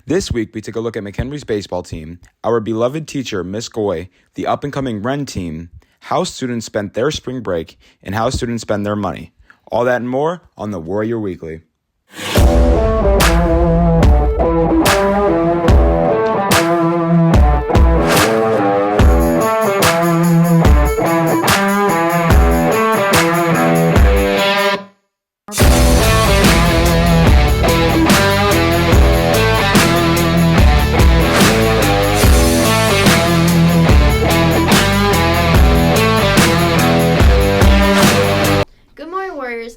This week, we took a look at McHenry's baseball team, our beloved teacher, Miss Goy, the up-and-coming Wren team, how students spent their spring break, and how students spend their money. All that and more on the Warrior Weekly.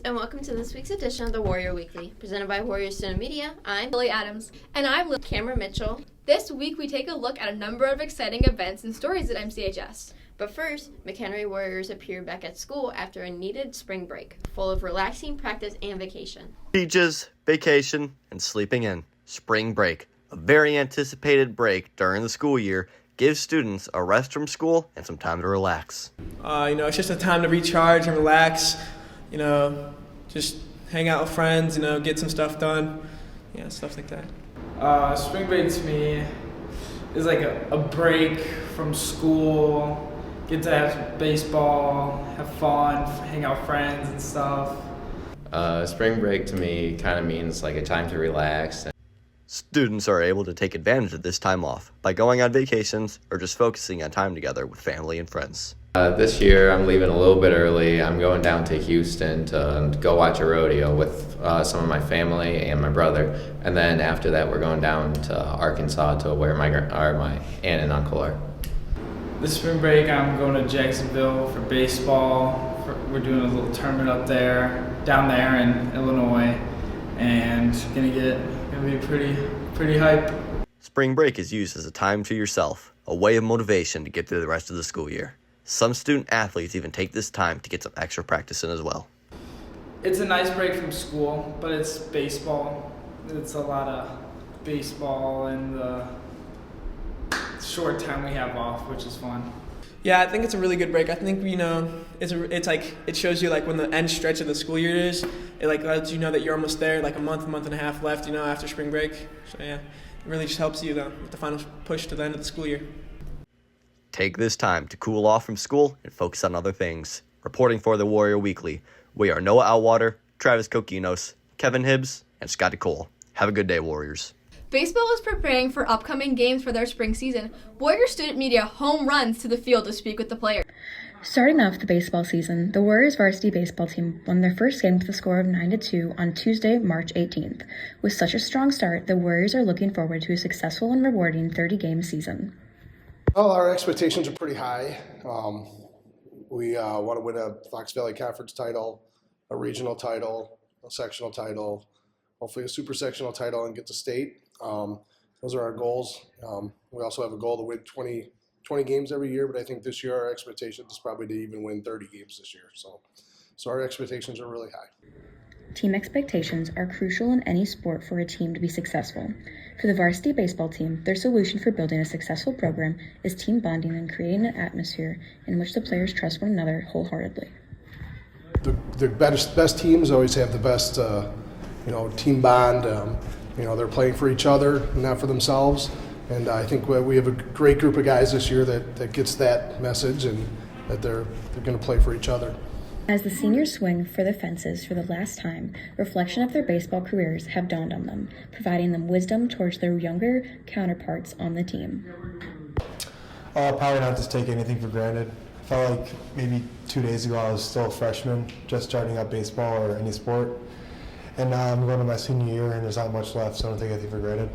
And welcome to this week's edition of the Warrior Weekly, presented by Warrior Student Media. I'm Lily Adams. And I'm Cameron Mitchell. This week we take a look at a number of exciting events and stories at MCHS. But first, McHenry Warriors appear back at school after a needed spring break, full of relaxing practice and vacation. Beaches, vacation, and sleeping in. Spring break, a very anticipated break during the school year, gives students a rest from school and some time to relax. It's just a time to recharge and relax. Just hang out with friends, get some stuff done, stuff like that. Spring break to me is like a break from school, get to have baseball, have fun, hang out with friends and stuff. Spring break to me kind of means like a time to relax. Students are able to take advantage of this time off by going on vacations or just focusing on time together with family and friends. This year I'm leaving a little bit early. I'm going down to Houston to go watch a rodeo with some of my family and my brother. And then after that we're going down to Arkansas to where my aunt and uncle are. This spring break I'm going to Jacksonville for baseball. We're doing a little tournament down there in Illinois, and gonna be pretty hype. Spring break is used as a time to yourself, a way of motivation to get through the rest of the school year. Some student athletes even take this time to get some extra practice in as well. It's a nice break from school, but it's baseball. It's a lot of baseball and the short time we have off, which is fun. Yeah, I think it's a really good break. I think it's like it shows you like when the end stretch of the school year is. It like lets you know that you're almost there, like a month and a half left, after spring break. So yeah, it really just helps you with the final push to the end of the school year. Take this time to cool off from school and focus on other things. Reporting for the Warrior Weekly, we are Noah Alwater, Travis Kokinos, Kevin Hibbs, and Scotty Cole. Have a good day, Warriors. Baseball is preparing for upcoming games for their spring season. Warrior Student Media home runs to the field to speak with the players. Starting off the baseball season, the Warriors varsity baseball team won their first game with a score of 9-2 on Tuesday, March 18th. With such a strong start, the Warriors are looking forward to a successful and rewarding 30-game season. Well, our expectations are pretty high. We want to win a Fox Valley Conference title, a regional title, a sectional title, hopefully a super sectional title, and get to state. Those are our goals. We also have a goal to win 20 games every year, but I think this year our expectation is probably to even win 30 games this year. So our expectations are really high. Team expectations are crucial in any sport for a team to be successful. For the varsity baseball team, their solution for building a successful program is team bonding and creating an atmosphere in which the players trust one another wholeheartedly. The best teams always have the best, team bond. They're playing for each other, not for themselves. And I think we have a great group of guys this year that gets that message and that they're going to play for each other. As the seniors swing for the fences for the last time, reflection of their baseball careers have dawned on them, providing them wisdom towards their younger counterparts on the team. Probably not to take anything for granted. I felt like maybe 2 days ago I was still a freshman, just starting out baseball or any sport. And now I'm going to my senior year and there's not much left, so I don't take anything for granted.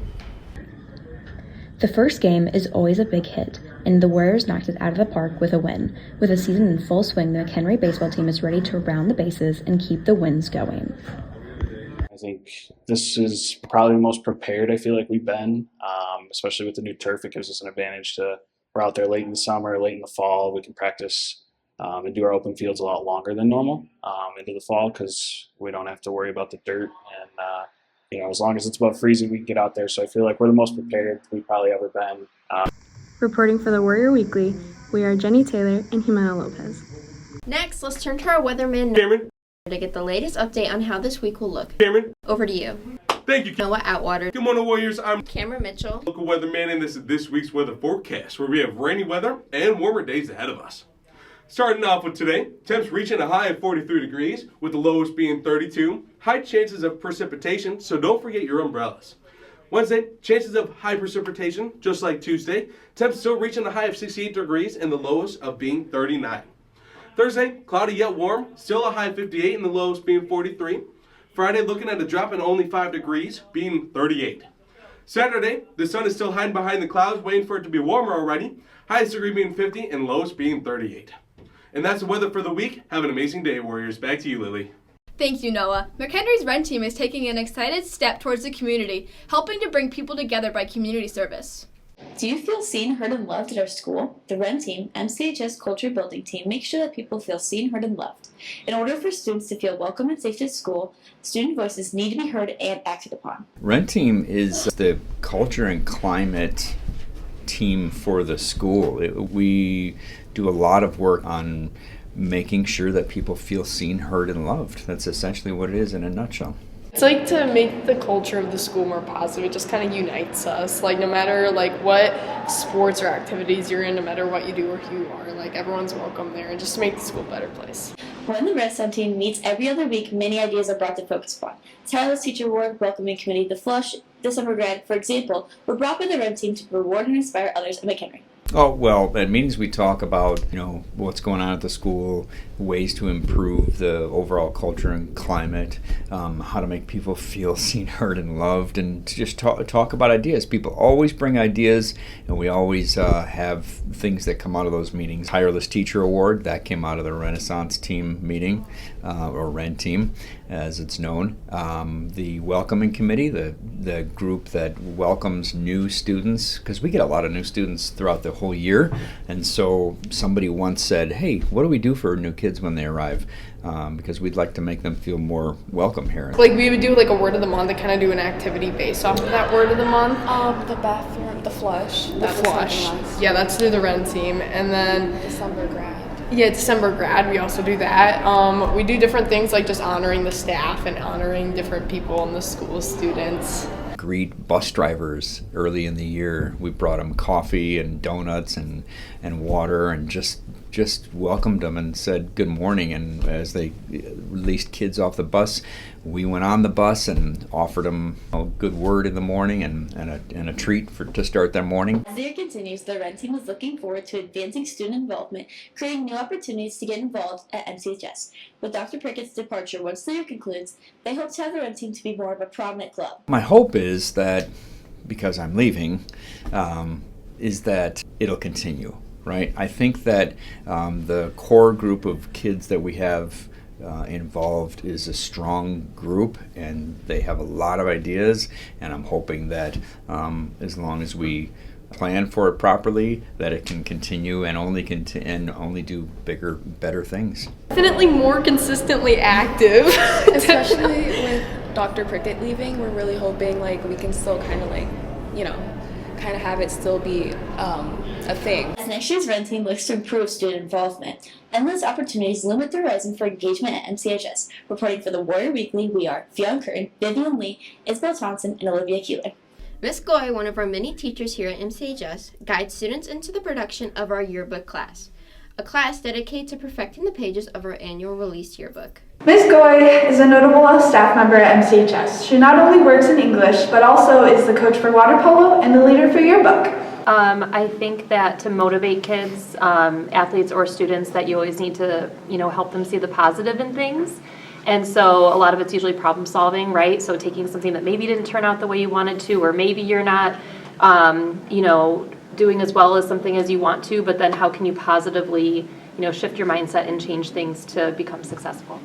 The first game is always a big hit, and the Warriors knocked it out of the park with a win. With the season in full swing, the McHenry baseball team is ready to round the bases and keep the wins going. I think this is probably the most prepared I feel like we've been, especially with the new turf. It gives us an advantage we're out there late in the summer, late in the fall. We can practice and do our open fields a lot longer than normal into the fall because we don't have to worry about the dirt. And, as long as it's above freezing, we can get out there. So I feel like we're the most prepared we've probably ever been. Reporting for the Warrior Weekly, we are Jenny Taylor and Jimena Lopez. Next, let's turn to our weatherman Cameron to get the latest update on how this week will look. Cameron. Over to you. Thank you, Noah Atwater. Good morning, Warriors. I'm Cameron Mitchell. local weatherman, and this is this week's weather forecast, where we have rainy weather and warmer days ahead of us. Starting off with today, temps reaching a high of 43 degrees, with the lowest being 32. High chances of precipitation, so don't forget your umbrellas. Wednesday, chances of high precipitation, just like Tuesday. Temps still reaching a high of 68 degrees and the lowest of being 39. Thursday, cloudy yet warm, still a high of 58 and the lowest being 43. Friday, looking at a drop in only 5 degrees, being 38. Saturday, the sun is still hiding behind the clouds, waiting for it to be warmer already. Highest degree being 50 and lowest being 38. And that's the weather for the week. Have an amazing day, Warriors. Back to you, Lily. Thank you, Noah. McHenry's Run Team is taking an excited step towards the community, helping to bring people together by community service. Do you feel seen, heard, and loved at our school? The Run Team, MCHS Culture Building Team, makes sure that people feel seen, heard, and loved. In order for students to feel welcome and safe at school, student voices need to be heard and acted upon. Run Team is the culture and climate team for the school. We do a lot of work on making sure that people feel seen, heard, and loved. That's essentially what it is in a nutshell. It's like to make the culture of the school more positive. It just kind of unites us. Like no matter like what sports or activities you're in, no matter what you do or who you are, like everyone's welcome there, and just to make the school a better place. When the Red Sun Team meets every other week, many ideas are brought to focus upon. Tireless teacher award, welcoming committee, the flush, December grad, for example, were brought by the Red Team to reward and inspire others at McHenry. Oh, well, at meetings we talk about, what's going on at the school, ways to improve the overall culture and climate, how to make people feel seen, heard, and loved, and just talk about ideas. People always bring ideas, and we always have things that come out of those meetings. Tireless Teacher Award, that came out of the Renaissance Team meeting, or REN Team, as it's known. The Welcoming Committee, the group that welcomes new students, because we get a lot of new students throughout the whole year, and so somebody once said, hey, what do we do for new kids when they arrive? Because we'd like to make them feel more welcome here. Like we would do like a word of the month and kind of do an activity based off of that word of the month. The bathroom, the flush. The flush. Yeah, that's through the Ren Team. And then December grad. Yeah, December grad, we also do that. We do different things like just honoring the staff and honoring different people in the school, students. Greet bus drivers early in the year. We brought them coffee and donuts and water, and just welcomed them and said good morning. And as they released kids off the bus, we went on the bus and offered them a good word in the morning and a treat to start their morning. As the year continues, the Red Team is looking forward to advancing student involvement, creating new opportunities to get involved at MCHS. With Dr. Prickett's departure once the year concludes, they hope to have the Red Team to be more of a prominent club. My hope is that, because I'm leaving, is that it'll continue. Right? I think that the core group of kids that we have involved is a strong group, and they have a lot of ideas, and I'm hoping that as long as we plan for it properly, that it can continue and only do bigger, better things. Definitely more consistently active. Especially with Dr. Prickett leaving, we're really hoping like we can still kind of like, kind of have it still be a thing. As next year's Ren Team looks to improve student involvement, endless opportunities loom at the horizon for engagement at MCHS. Reporting for the Warrior Weekly, we are Fionn Curtin, Vivian Lee, Isabel Thompson, and Olivia Keeler. Ms. Goy, one of our many teachers here at MCHS, guides students into the production of our yearbook class, a class dedicated to perfecting the pages of our annual release yearbook. Ms. Goy is a notable staff member at MCHS. She not only works in English, but also is the coach for water polo and the leader for yearbook. I think that to motivate kids, athletes or students, that you always need to, help them see the positive in things. And so a lot of it's usually problem solving, right? So taking something that maybe didn't turn out the way you wanted to, or maybe you're not, doing as well as something as you want to, but then how can you positively, shift your mindset and change things to become successful?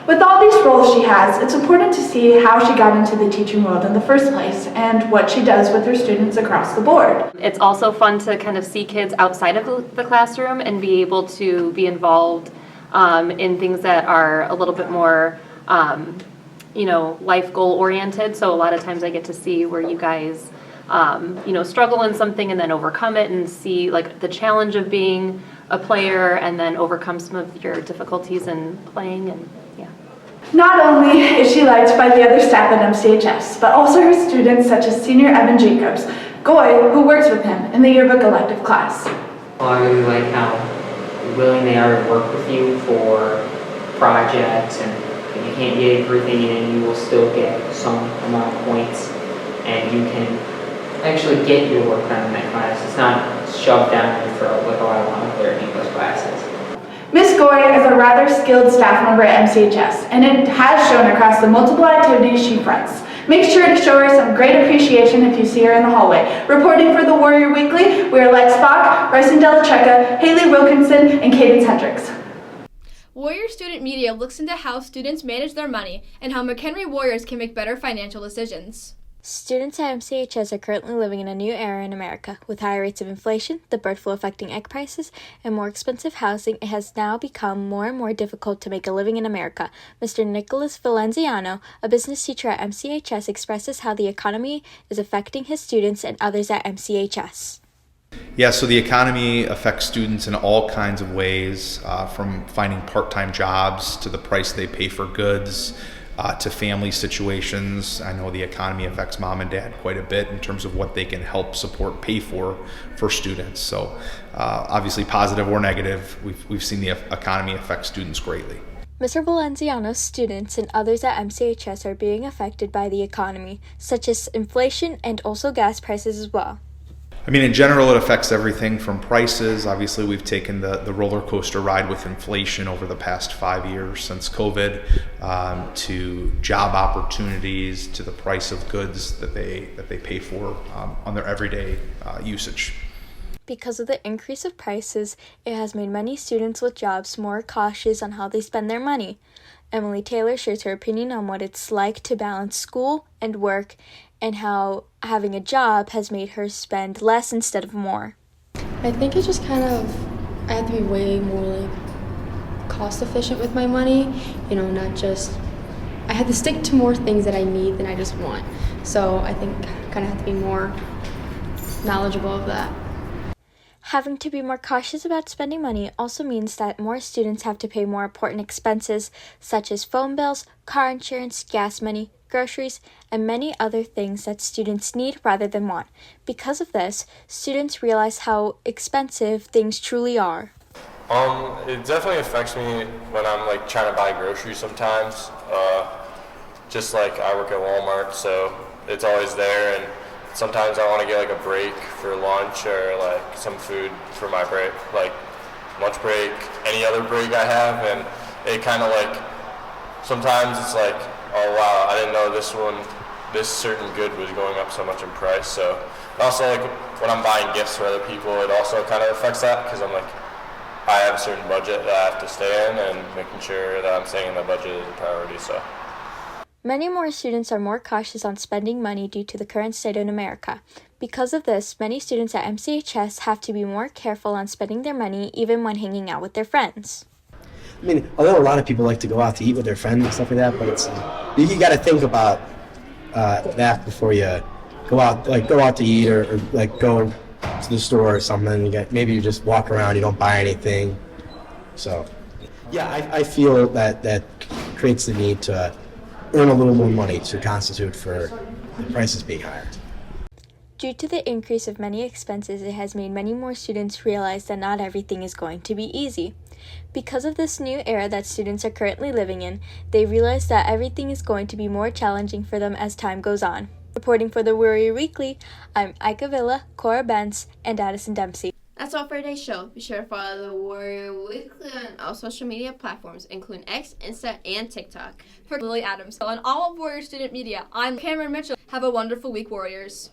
With all these roles she has, it's important to see how she got into the teaching world in the first place and what she does with her students across the board. It's also fun to kind of see kids outside of the classroom and be able to be involved in things that are a little bit more, life goal oriented. So a lot of times I get to see where you guys, struggle in something and then overcome it, and see like the challenge of being a player and then overcome some of your difficulties in playing. And Not only is she liked by the other staff at MCHS, but also her students such as senior Evan Jacobs, Goy, who works with him in the yearbook elective class. Well, I really like how willing they are to work with you for projects, and if you can't get everything in, you will still get some amount of points, and you can actually get your work done in that class. It's not shoved down your throat like a lot of other English classes. Ms. Goy is a rather skilled staff member at MCHS, and it has shown across the multiple activities she fronts. Make sure to show her some great appreciation if you see her in the hallway. Reporting for the Warrior Weekly, we are Lex Bach, Bryson Delacheca, Haley Wilkinson, and Cadence Hendricks. Warrior Student Media looks into how students manage their money and how McHenry Warriors can make better financial decisions. Students at MCHS are currently living in a new era in America. With higher rates of inflation, the bird flu affecting egg prices, and more expensive housing, it has now become more and more difficult to make a living in America. Mr. Nicholas Valenziano, a business teacher at MCHS, expresses how the economy is affecting his students and others at MCHS. Yeah, so the economy affects students in all kinds of ways, from finding part-time jobs to the price they pay for goods, to family situations. I know the economy affects mom and dad quite a bit in terms of what they can help support, pay for students. So obviously positive or negative, we've seen the economy affect students greatly. Mr. Valenziano's students and others at MCHS are being affected by the economy, such as inflation and also gas prices as well. I mean, in general, it affects everything from prices. Obviously, we've taken the roller coaster ride with inflation over the past 5 years since COVID, to job opportunities, to the price of goods that they pay for on their everyday usage. Because of the increase of prices, it has made many students with jobs more cautious on how they spend their money. Emily Taylor shares her opinion on what it's like to balance school and work, and how having a job has made her spend less instead of more. I think it's just I have to be way more cost efficient with my money, not just, I have to stick to more things that I need than I just want. So I think I have to be more knowledgeable of that. Having to be more cautious about spending money also means that more students have to pay more important expenses such as phone bills, car insurance, gas money, groceries, and many other things that students need rather than want. Because of this, students realize how expensive things truly are. It definitely affects me when I'm trying to buy groceries sometimes. Just I work at Walmart, so it's always there, and sometimes I want to get a break for lunch or some food for my break, lunch break, any other break I have, and it kind of sometimes it's oh wow, I didn't know this certain good was going up so much in price. So also when I'm buying gifts for other people, it also kind of affects that, because I have a certain budget that I have to stay in, and making sure that I'm staying in the budget is a priority. So many more students are more cautious on spending money due to the current state in America. Because of this, many students at MCHS have to be more careful on spending their money even when hanging out with their friends. I mean, although a lot of people like to go out to eat with their friends and stuff like that, but it's you got to think about that before you go out to eat or go to the store or something. Maybe you just walk around, you don't buy anything. So yeah, I feel that creates the need to earn a little more money to constitute for the prices being higher. Due to the increase of many expenses, it has made many more students realize that not everything is going to be easy. Because of this new era that students are currently living in, they realize that everything is going to be more challenging for them as time goes on. Reporting for the Warrior Weekly, I'm Ika Villa, Cora Benz, and Addison Dempsey. That's all for today's show. Be sure to follow the Warrior Weekly on all social media platforms, including X, Insta, and TikTok. For Lily Adams. So on all of Warrior Student Media, I'm Cameron Mitchell. Have a wonderful week, Warriors.